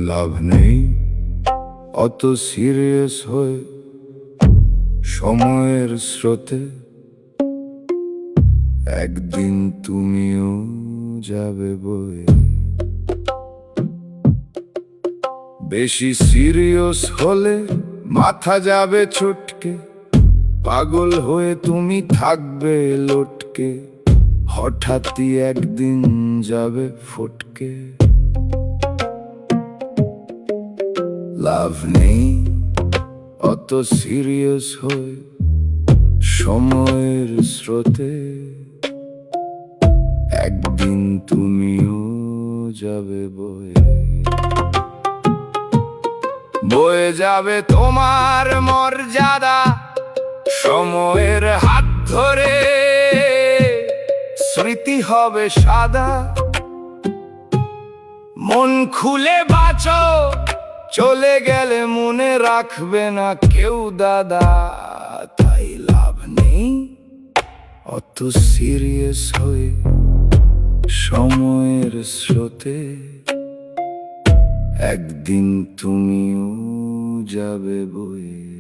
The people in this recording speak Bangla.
লাভ নেই অত সিরিয়াস হয়ে সময়ের স্রোতে, একদিন তুমিও যাবে বয়ে। বেশি সিরিয়াস হলে মাথা যাবে ছটকে, পাগল হয়ে তুমি থাকবে লটকে, হঠাৎই একদিন যাবে ফটকে। লাভ নেই অত সিরিয়াস হয়ে সময়ের স্রোতে, একদিন তুমিও যাবে বয়ে। বয়ে যাবে তোমার মর্যাদা সময়ের হাত ধরে, স্মৃতি হবে সাদা। মন খুলে বাঁচো, চলে গেলে মনে রাখবে না কেউ দাদা। তাই লাভ নেই অত সিরিয়াস হয়ে সময়ের স্রোতে, একদিন তুমিও যাবে বয়ে।